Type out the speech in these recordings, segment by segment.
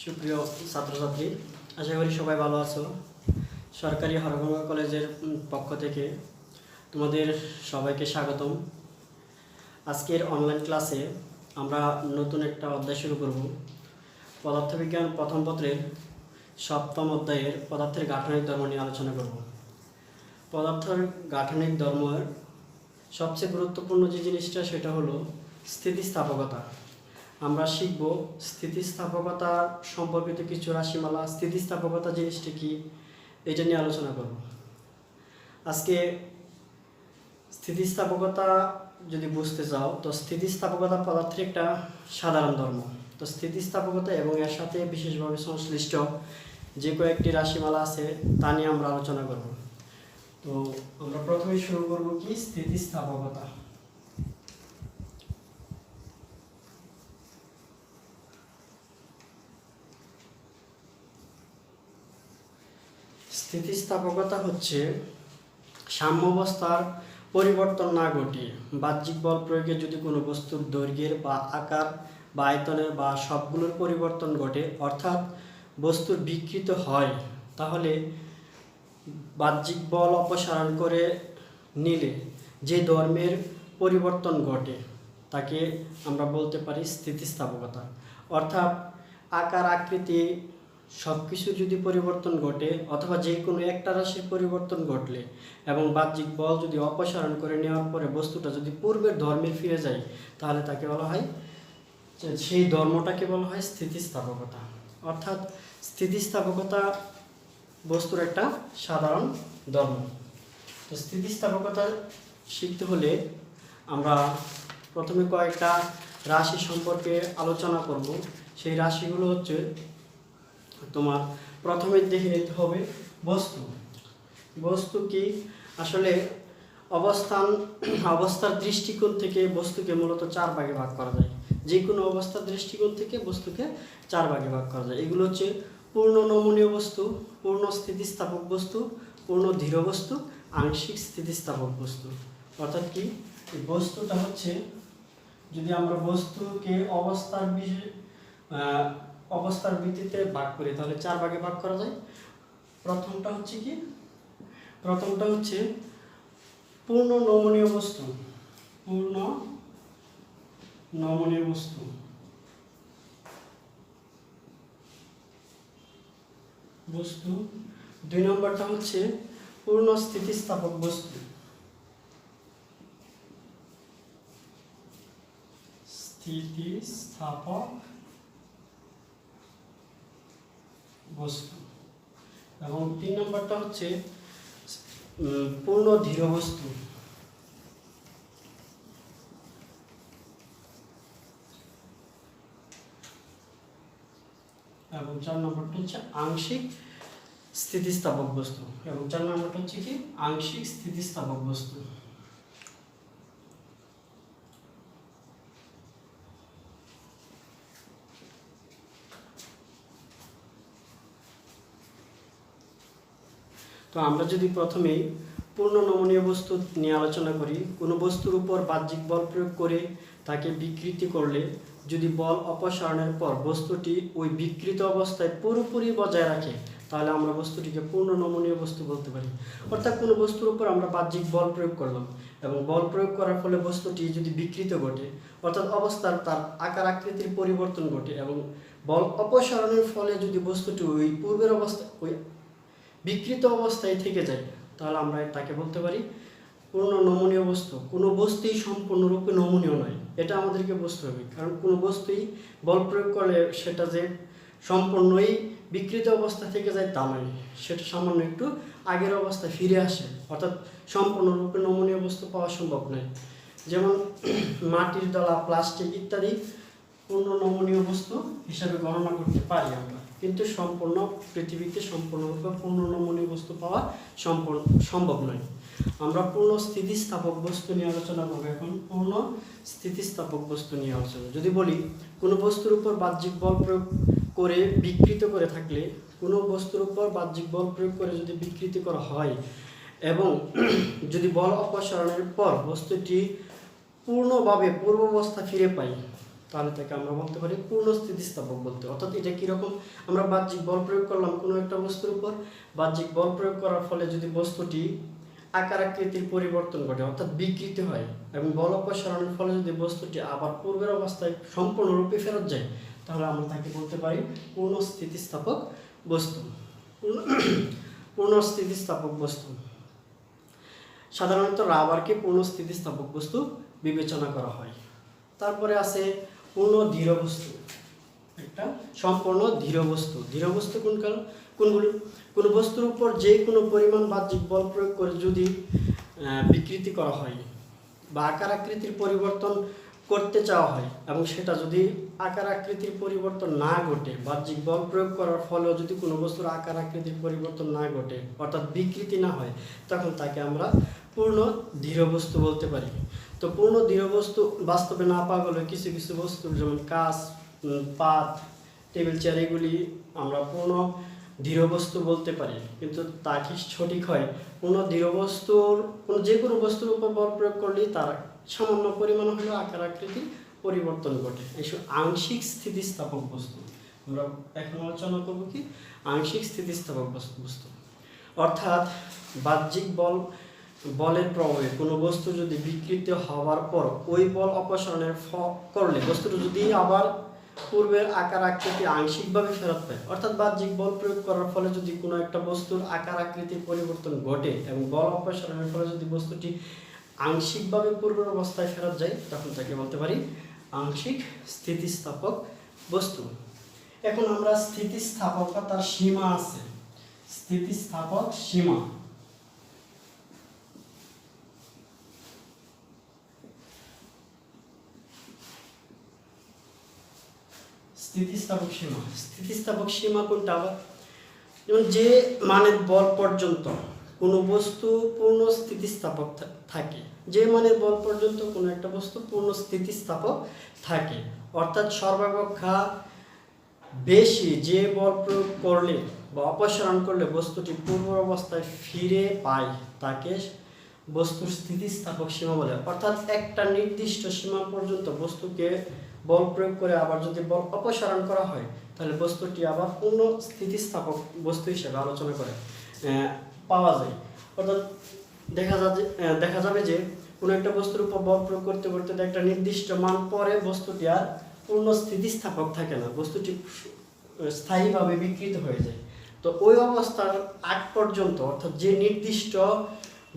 সুপ্রিয় ছাত্রছাত্রী, আশা করি সবাই ভালো আছো। সরকারি হরগঙ্গা কলেজের পক্ষ থেকে তোমাদের সবাইকে স্বাগতম। আজকের অনলাইন ক্লাসে আমরা নতুন একটা অধ্যায় শুরু করব। পদার্থবিজ্ঞান প্রথম পত্রের 7ম অধ্যায়ের পদার্থের গাঠনিক ধর্ম নিয়ে আলোচনা করব। পদার্থের গাঠনিক ধর্মের সবচেয়ে গুরুত্বপূর্ণ যে জিনিসটা সেটা হলো স্থিতিস্থাপকতা। আমরা শিখব স্থিতিস্থাপকতা সম্পর্কিত কিছু রাশিমালা। স্থিতিস্থাপকতা জিনিসটা কি, এটা নিয়ে আলোচনা করব। আজকে স্থিতিস্থাপকতা যদি বুঝতে চাও, তো স্থিতিস্থাপকতা পদার্থের একটা সাধারণ ধর্ম। তো স্থিতিস্থাপকতা এবং এর সাথে বিশেষভাবে সংশ্লিষ্ট যে কয়েকটি রাশিমালা আছে তা নিয়ে আমরা আলোচনা করব। তো আমরা প্রথমে শুরু করব কি, স্থিতিস্থাপকতা। স্থিতিস্থাপকতা হচ্ছে সাম্যাবস্থার পরিবর্তন না ঘটিয়ে বাহ্যিক বল প্রয়োগে যদি কোনো বস্তুর দৈর্ঘ্যের বা আকার বা আয়তনের বা সবগুলোর পরিবর্তন ঘটে, অর্থাৎ বস্তুর বিকৃত হয়, তাহলে বাহ্যিক বল অপসারণ করে নিলে যে ধর্মের পরিবর্তন ঘটে তাকে আমরা বলতে পারি স্থিতিস্থাপকতা। অর্থাৎ আকার আকৃতি সব কিছু যদি পরিবর্তন ঘটে অথবা যে কোনো একটা রাশির পরিবর্তন ঘটলে এবং বাহ্যিক বল যদি অপসারণ করে নেওয়ার পরে বস্তুটা যদি পূর্বের ধর্মে ফিরে যায়, তাহলে তাকে বলা হয়, সেই ধর্মটাকে বলা হয় স্থিতিস্থাপকতা। অর্থাৎ স্থিতিস্থাপকতা বস্তুর একটা সাধারণ ধর্ম। তো স্থিতিস্থাপকতা শিখতে হলে আমরা প্রথমে কয়েকটা রাশি সম্পর্কে আলোচনা করব। সেই রাশিগুলো হচ্ছে তোমার প্রথমে দেখে নিতে হবে বস্তু। বস্তু কি, আসলে অবস্থার দৃষ্টিকোণ থেকে বস্তুকে মূলত 4 ভাগে ভাগ করা যায়। যে কোনো অবস্থার দৃষ্টিকোণ থেকে বস্তুকে 4 ভাগে ভাগ করা যায়। এগুলো হচ্ছে পূর্ণ নমনীয় বস্তু, পূর্ণ স্থিতিস্থাপক বস্তু, পূর্ণ ধীর বস্তু, আংশিক স্থিতিস্থাপক বস্তু। অর্থাৎ কি, বস্তুটা হচ্ছে, যদি আমরা বস্তুকে অবস্থার ভিত্তিতে ভাগ করি তাহলে 4 ভাগে ভাগ করা যায়। প্রথমটা হচ্ছে কি, প্রথমটা হচ্ছে পূর্ণ নমনীয় বস্তু। পূর্ণ নমনীয় বস্তু। বস্তু 2 নম্বরটা হচ্ছে পূর্ণ স্থিতিস্থাপক বস্তু। স্থিতিস্থাপক বস্তু। এবং 3 নম্বরটা হচ্ছে পূর্ণ ধীর বস্তু। এবং 4 নম্বরটা হচ্ছে আংশিক স্থিতিস্থাপক বস্তু। এবং 4 নম্বরটা হচ্ছে কি, আংশিক স্থিতিস্থাপক বস্তু। তো আমরা যদি প্রথমেই পূর্ণ নমনীয় বস্তু নিয়ে আলোচনা করি, কোনো বস্তুর উপর বাহ্যিক বল প্রয়োগ করে তাকে বিকৃতি করলে যদি বল অপসারণের পর বস্তুটি ওই বিকৃত অবস্থায় পুরোপুরি বজায় রাখে, তাহলে আমরা বস্তুটিকে পূর্ণ নমনীয় বস্তু বলতে পারি। অর্থাৎ কোনো বস্তুর উপর আমরা বাহ্যিক বল প্রয়োগ করলাম এবং বল প্রয়োগ করার ফলে বস্তুটি যদি বিকৃত ঘটে, অর্থাৎ তার আকার আকৃতির পরিবর্তন ঘটে এবং বল অপসারণের ফলে যদি বস্তুটি ওই পূর্বের অবস্থা ওই বিকৃত অবস্থায় থেকে যায়, তাহলে আমরা তাকে বলতে পারি পূর্ণ নমনীয় বস্তু। কোনো বস্তুই সম্পূর্ণরূপে নমনীয় নয়, এটা আমাদেরকে বুঝতে হবে। কারণ কোনো বস্তুই বল প্রয়োগ করলে সেটা যে সম্পূর্ণই বিকৃত অবস্থা থেকে যায় তা নয়, সেটা সামান্য একটু আগের অবস্থায় ফিরে আসে। অর্থাৎ সম্পূর্ণরূপে নমনীয় বস্তু পাওয়া সম্ভব নয়। যেমন মাটির দলা, প্লাস্টিক ইত্যাদি পূর্ণ নমনীয় বস্তু হিসাবে গণনা করতে পারি আমরা, কিন্তু পৃথিবীতে সম্পূর্ণরূপে পূর্ণ নমনীয় বস্তু পাওয়া সম্ভব নয়। আমরা পূর্ণ স্থিতিস্থাপক বস্তু নিয়ে আলোচনা করবো। এখন পূর্ণ স্থিতিস্থাপক বস্তু নিয়ে আলোচনা যদি বলি, কোনো বস্তুর উপর বাহ্যিক বল প্রয়োগ করে বিকৃত করে থাকলে, কোনো বস্তুর উপর বাহ্যিক বল প্রয়োগ করে যদি বিকৃতি করা হয় এবং যদি বল অপসারণের পর বস্তুটি পূর্ণভাবে পূর্বাবস্থা ফিরে পায়, তাহলে তাকে আমরা বলতে পারি পূর্ণ স্থিতিস্থাপক বলতে। অর্থাৎ এটা কীরকম, আমরা বাহ্যিক বল প্রয়োগ করলাম কোনো একটা বস্তুর উপর, বাহ্যিক বল প্রয়োগ করার ফলে যদি বস্তুটি আকার আকৃতির পরিবর্তন ঘটে অর্থাৎ বিকৃতি হয়, এবং বল অপসারণের ফলে যদি বস্তুটি আবার পূর্বের অবস্থায় সম্পূর্ণরূপে ফেরত যায়, তাহলে আমরা তাকে বলতে পারি পূর্ণ স্থিতিস্থাপক বস্তু। পূর্ণ স্থিতিস্থাপক বস্তু সাধারণত রাবারকে পূর্ণ স্থিতিস্থাপক বস্তু বিবেচনা করা হয়। তারপরে আছে পূর্ণ দৃঢ় বস্তু, একটা সম্পূর্ণ দৃঢ় বস্তু। দৃঢ় বস্তু কোনগুলি? কোনো বস্তুর উপর যে কোনো পরিমাণ বাহ্যিক বল প্রয়োগ করে যদি বিকৃতি করা হয় বা আকার আকৃতির পরিবর্তন করতে চাওয়া হয়, এবং সেটা যদি আকার আকৃতির পরিবর্তন না ঘটে, বাহ্যিক বল প্রয়োগ করার ফলেও যদি কোনো বস্তুর আকার আকৃতির পরিবর্তন না ঘটে অর্থাৎ বিকৃতি না হয়, তখন তাকে আমরা পূর্ণ দৃঢ় বস্তু বলতে পারি। তো পূর্ণ দৃঢ় বস্তু বাস্তবে না পাওয়া গেলে কিছু কিছু বস্তু যেমন কাঁচ, পাত, টেবিল চেয়ার এগুলি আমরা পূর্ণ দৃঢ় বস্তু বলতে পারি, কিন্তু তা কি সঠিক হয়? পূর্ণ দৃঢ় বস্তুর যে কোনো বস্তুর উপর বল প্রয়োগ করলেই তার সামান্য পরিমাণ হলেও আকার আকৃতির পরিবর্তন ঘটে। এইসব আংশিক স্থিতিস্থাপক বস্তু আমরা এখন আলোচনা করবো কি আংশিক স্থিতিস্থাপক বস্তু। অর্থাৎ বাহ্যিক বলের প্রভাবে কোনো বস্তু যদি বিকৃত হওয়ার পর ওই বল অপসারণের করলে বস্তুটা যদি আবার পূর্বের আকার আকৃতি আংশিকভাবে ফেরত পায়, অর্থাৎ বাহ্যিক বল প্রয়োগ করার ফলে যদি কোনো একটা বস্তুর আকার আকৃতির পরিবর্তন ঘটে এবং বল অপসারণের ফলে যদি বস্তুটি আংশিকভাবে পূর্বের অবস্থায় ফেরত যায়, তখন তাকে বলতে পারি আংশিক স্থিতিস্থাপক বস্তু। এখন আমরা স্থিতিস্থাপকতার সীমা আছে, স্থিতিস্থাপক সীমা। স্থিতিস্থাপক সীমা কোনটা? আবার যেমন যে মানের বল পর্যন্ত কোনো বস্তু পূর্ণ স্থিতিস্থাপক থাকে, যে মানের বল পর্যন্ত কোনো একটা বস্তু পূর্ণ স্থিতিস্থাপক থাকে, অর্থাৎ সর্বাপেক্ষা বেশি যে বল প্রয়োগ করলে বা অপসারণ করলে বস্তুটি পূর্ব অবস্থায় ফিরে পায় তাকে বস্তুর স্থিতিস্থাপক সীমা বলে। অর্থাৎ একটা নির্দিষ্ট সীমা পর্যন্ত বস্তুকে বল প্রয়োগ করে আবার যদি বল অপসারণ করা হয়, তাহলে বস্তুটি আবার পূর্ণ স্থিতিস্থাপক বস্তু হিসেবে আলোচনা করে পাওয়া যায়। অর্থাৎ দেখা যাবে যে কোনো একটা বস্তুর উপর বল প্রয়োগ করতে করতে একটা নির্দিষ্ট মান পরে বস্তুটি আর পূর্ণ স্থিতিস্থাপক থাকে না, বস্তুটি স্থায়ীভাবে বিকৃত হয়ে যায়। তো ওই অবস্থার আগ পর্যন্ত অর্থাৎ যে নির্দিষ্ট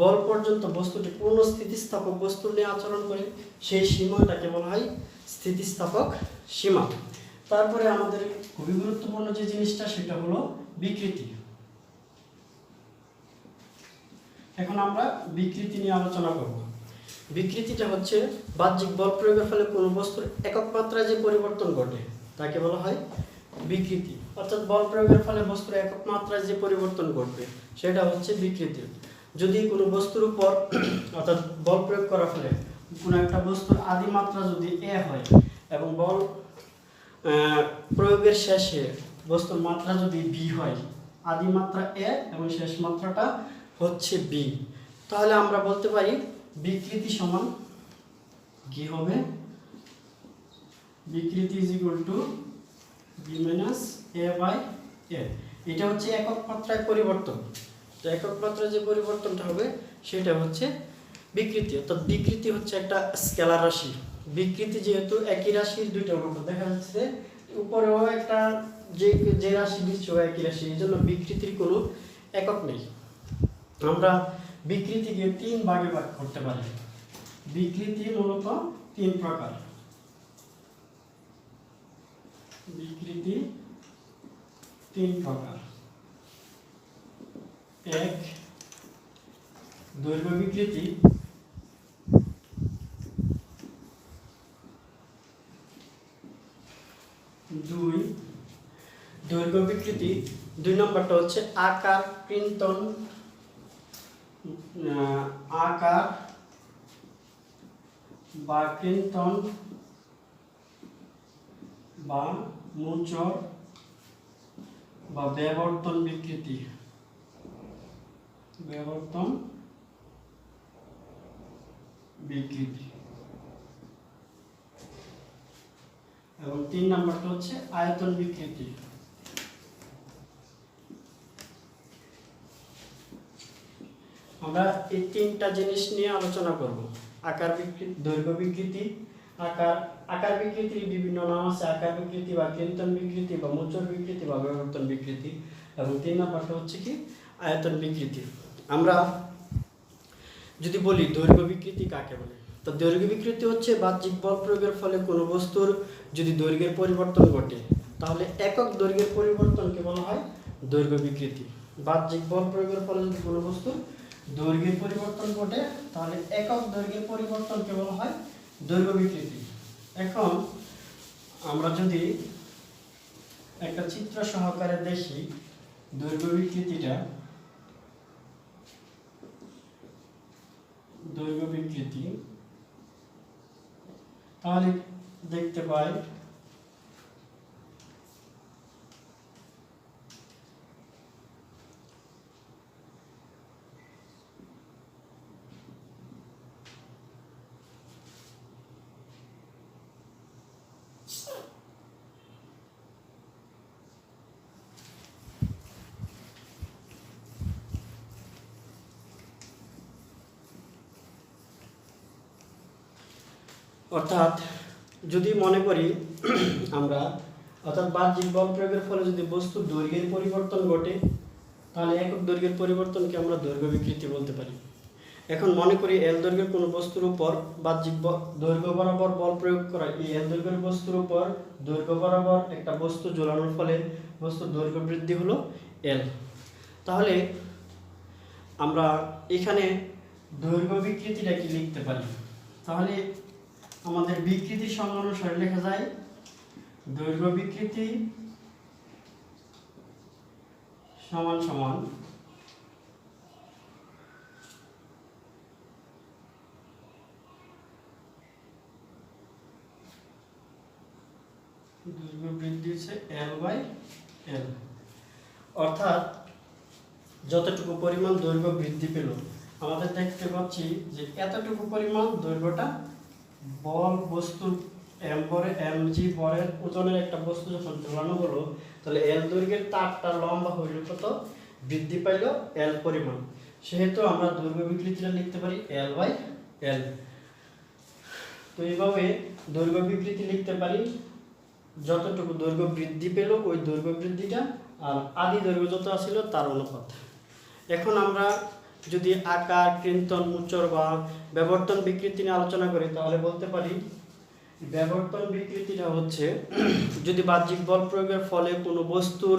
বল পর্যন্ত বস্তুটি পূর্ণ স্থিতিস্থাপক বস্তু নিয়ে আচরণ করে, সেই সীমাটাকে বলা হয় স্থিতিস্থাপক সীমা। তারপরে আমাদের খুবই গুরুত্বপূর্ণ যে জিনিসটা সেটা হলো বিকৃতি। এখন আমরা বিকৃতি নিয়ে আলোচনা করব। বিকৃতিটা হচ্ছে বাহ্যিক বল প্রয়োগের ফলে কোনো বস্তুর একক মাত্রায় যে পরিবর্তন ঘটে তাকে বলা হয় বিকৃতি। অর্থাৎ বল প্রয়োগের ফলে বস্তুর একক মাত্রায় যে পরিবর্তন ঘটবে সেটা হচ্ছে বিকৃতি। যদি কোনো বস্তুর উপর অর্থাৎ বল প্রয়োগ করার ফলে কোনো একটা বস্তুর আদি মাত্রা যদি এ হয় এবং বল প্রয়োগের শেষে বস্তুর মাত্রা যদি বি হয়, আদি মাত্রা এ এবং শেষ মাত্রাটা হচ্ছে বি, তাহলে আমরা বলতে পারি বিকৃতি সমান কি হবে? বিকৃতি is equal to B minus A by A. এটা হচ্ছে একক মাত্রায় পরিবর্তন। তো একক মাত্রায় যে পরিবর্তনটা হবে সেটা হচ্ছে বিকৃতি। অর্থাৎ বিকৃতি হচ্ছে একটা স্কেলার রাশি। বিকৃতি যেহেতু একই রাশির দুইটা উপর, দেখা যাচ্ছে উপরেও একটা যে রাশি নিচেও একই রাশি, এই জন্য বিকৃতির কোনো একক নেই। আমরা বিকৃতিকে 3 ভাগে ভাগ করতে পারি। বিকৃতি মূলত 3 প্রকার। বিকৃতি 3 প্রকার। 1 দৈর্ঘ্য বিকৃতি, 2 দৈর্ঘ্য বিকৃতি, 2 নম্বরটা হচ্ছে আকার কৃন্তন, আকার বা কৃন্তন বা মোচড় বা বিবর্তন বিকৃতি। বিবর্তন বিকৃতি। এবং 3 নাম্বারটা হচ্ছে আয়তন বিকৃতি। আমরা এই তিনটা জিনিস নিয়ে আলোচনা করব। আকার বিকৃতি, দৈর্ঘ্য বিকৃতি, আকার বিকৃতির বিভিন্ন নাম আছে, আকার বিকৃতি বা কেন্দ্রন বিকৃতি বা মোচর বিকৃতি বা বিবর্তন বিকৃতি, এবং 3 নাম্বারটা হচ্ছে কি আয়তন বিকৃতি। আমরা যদি বলি দৈর্ঘ্য বিকৃতি কাকে বলে, তো দৈর্ঘ্য বিকৃতি হচ্ছে বাহ্যিক বল প্রয়োগের ফলে কোনো বস্তুর যদি দৈর্ঘ্যের পরিবর্তন ঘটে তাহলে একক দৈর্ঘ্যের পরিবর্তনকে বলা হয় দৈর্ঘ্য বিকৃতি। বাহ্যিক বল প্রয়োগের ফলে যদি কোনো বস্তুর দৈর্ঘ্যের পরিবর্তন ঘটে তাহলে একক দৈর্ঘ্যের পরিবর্তনকে বলা হয় দৈর্ঘ্য বিকৃতি। এখন আমরা যদি একটা চিত্র সহকারে দেখি দৈর্ঘ্য বিকৃতিটা, দৈর্ঘ্য বিকৃতি, তাহলে দেখতে পাই অর্থাৎ যদি মনে করি আমরা, অর্থাৎ বাহ্যিক বল প্রয়োগের ফলে যদি বস্তুর দৈর্ঘ্যের পরিবর্তন ঘটে তাহলে একক দৈর্ঘ্যের পরিবর্তনকে আমরা দৈর্ঘ্য বিকৃতি বলতে পারি। এখন মনে করি এল দৈর্ঘ্যের কোনো বস্তুর উপর বাহ্যিক দৈর্ঘ্য বরাবর বল প্রয়োগ করা, এই এল দৈর্ঘ্যের বস্তুর উপর দৈর্ঘ্য বরাবর একটা বস্তু ঝোলানোর ফলে বস্তুর দৈর্ঘ্য বৃদ্ধি হলো এল। তাহলে আমরা এখানে দৈর্ঘ্য বিকৃতিটা কি লিখতে পারি? তাহলে আমাদের বিকৃতির সংজ্ঞা অনুসারে লেখা যায় দৈর্ঘ্য বিকৃতি সমান সমান দৈর্ঘ্য বৃদ্ধি হচ্ছে এল বাই এল। অর্থাৎ যতটুকু পরিমাণ দৈর্ঘ্য বৃদ্ধি পেল, আমাদের দেখতে পাচ্ছি যে এতটুকু পরিমাণ দৈর্ঘ্যটা বল বস্তুর mg বরের ওজনের একটা বস্তু যখন ঝোলানো হলো তাহলে এল দৈর্ঘ্যের তারটা লম্বা হইল কত, বৃদ্ধি পাইল এল পরিমাণ। সেহেতু আমরা দৈর্ঘ্য বিকৃতিটা লিখতে পারি এল বাই এল। তো এইভাবে দৈর্ঘ্য বিকৃতি লিখতে পারি যতটুকু দৈর্ঘ্য বৃদ্ধি পেল ওই দৈর্ঘ্য বৃদ্ধিটা আর আদি দৈর্ঘ্য যত ছিল তার অনুপাত। এখন আমরা যদি আকার, কৃন্তন, মুচর বা বিবর্তন বিকৃতি নিয়ে আলোচনা করি তাহলে বলতে পারি বিবর্তন বিকৃতিটা হচ্ছে যদি বাহ্যিক বল প্রয়োগের ফলে কোনো বস্তুর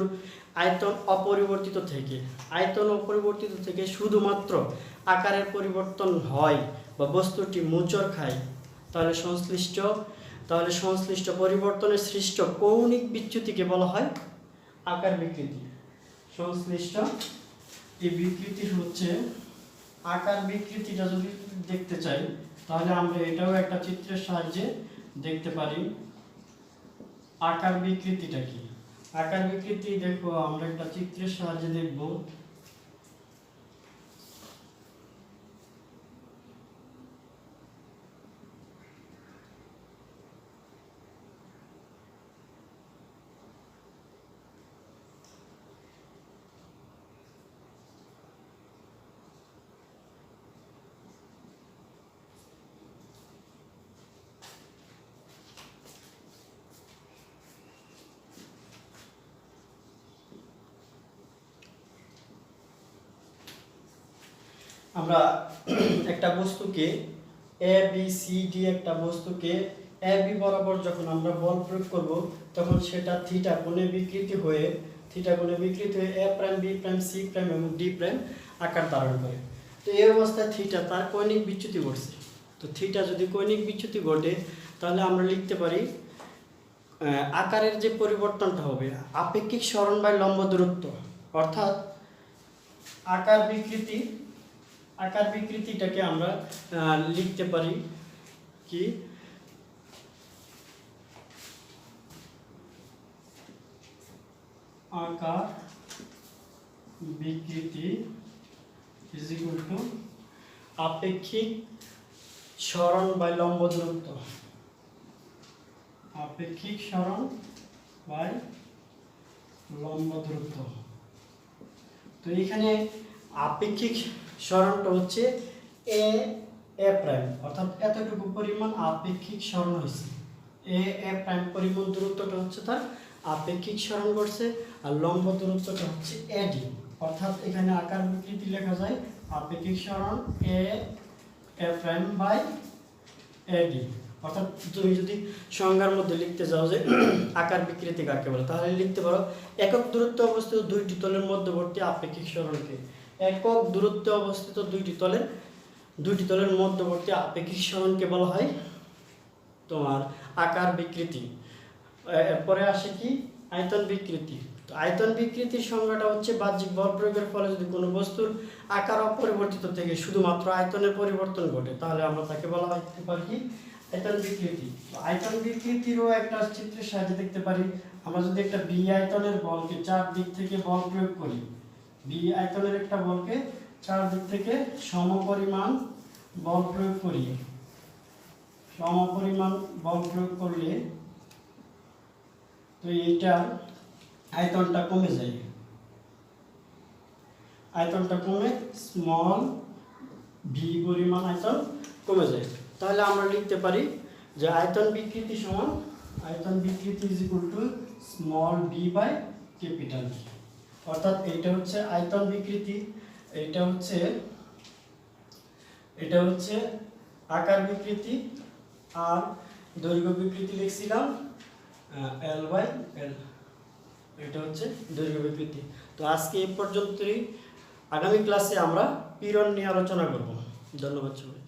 আয়তন অপরিবর্তিত থেকে শুধুমাত্র আকারের পরিবর্তন হয় বা বস্তুটি মুচর খায় তাহলে সংশ্লিষ্ট পরিবর্তনের সৃষ্ট কৌণিক বিচ্যুতিকে বলা হয় আকার বিকৃতি। সংশ্লিষ্ট এই বিকৃতি হচ্ছে আকার বিকৃতিটা। যদি দেখতে চাই তাহলে আমরা এটাও একটা চিত্রের সাহায্যে দেখতে পারি আকার বিকৃতিটা কি। আকার বিকৃতি দেখো আমরা একটা চিত্রের সাহায্যে দেখব। আমরা একটা বস্তুকে এ বি সি ডি একটা বস্তুকে এ বি বরাবর যখন আমরা বল প্রয়োগ করব তখন সেটা থিটা কোণে বিকৃতি হয়ে A prime, B prime, C prime এবং ডি প্রাইম আকার ধারণ করে। তো এই অবস্থায় থিটা তার কৌণিক বিচ্যুতি ঘটছে। তো থিটা যদি কৌণিক বিচ্যুতি ঘটে তাহলে আমরা লিখতে পারি আকারের যে পরিবর্তনটা হবে আপেক্ষিক সরণ বাই লম্ব দূরত্ব। অর্থাৎ আকার বিকৃতিটাকে আমরা লিখতে পারি কি আকার বিকৃতি ইজ ইকুয়াল টু আপেক্ষিক সরণ বাই লম্ব দূরত্ব। আপেক্ষিক সরণ বাই লম্ব দূরত্ব। তো এখানে আপেক্ষিক সরণটা হচ্ছে এ এ প্রাইম, অর্থাৎ এতটুকু পরিমাণ আপেক্ষিক সরণ হয়েছে। এ এ প্রাইম পরিমাণ দূরত্বটা হচ্ছে তার আপেক্ষিক সরণ করছে, আর লম্ব দূরত্বটা হচ্ছে এডি, অর্থাৎ এখানে আকার বিকৃতি লেখা যায় আপেক্ষিক সরণ এ এ প্রাইম বাই এডি। অর্থাৎ তুমি যদি সংজ্ঞার মধ্যে লিখতে যাও যে আকার বিকৃতি কাকে বলে, তাহলে লিখতে পারো একক দূরত্বে অবস্থিত দুইটি তলের মধ্যবর্তী আপেক্ষিক সরণকে। একক দূরত্বে অবস্থিত দুইটি তলের মধ্যবর্তী আপেক্ষিক সরণকে বলা হয় তোমার আকার বিকৃতি। এরপরে আসে কি আয়তন বিকৃতি। তো আয়তন বিকৃতির সংজ্ঞাটা হচ্ছে বাহ্যিক বল প্রয়োগের ফলে যদি কোনো বস্তুর আকার অপরিবর্তিত থেকে শুধুমাত্র আয়তনের পরিবর্তন ঘটে, তাহলে আমরা তাকে বলা হতে পারি কি আয়তন বিকৃতি। আয়তন বিকৃতিরও একটা চিত্রের সাহায্যে দেখতে পারি। আমরা যদি একটা বি আয়তনের বলকে চার দিক থেকে বল প্রয়োগ করি, বি আয়তনের একটা বলকে চার দিক থেকে সমপরিমাণ বল প্রয়োগ করি, সমপরিমাণ বল প্রয়োগ করলে তো এইটার আয়তনটা কমে যায়, আয়তনটা কমে স্মল ভি পরিমাণ আয়তন কমে যায়। তাহলে আমরা লিখতে পারি যে আয়তন বিকৃতি সমান আয়তন বিকৃতি is equal to small v by capital V. অর্থাৎ এইটা হচ্ছে আয়তন বিকৃতি, এটা হচ্ছে আকার বিকৃতি, আর দৈর্ঘ্য বিকৃতি লিখছিলাম এল বাই এল, এটা হচ্ছে দৈর্ঘ্য বিকৃতি। তো আজকে এই পর্যন্তই। আগামী ক্লাসে আমরা পীড়ন নিয়ে আলোচনা করব। ধন্যবাদ সবাই।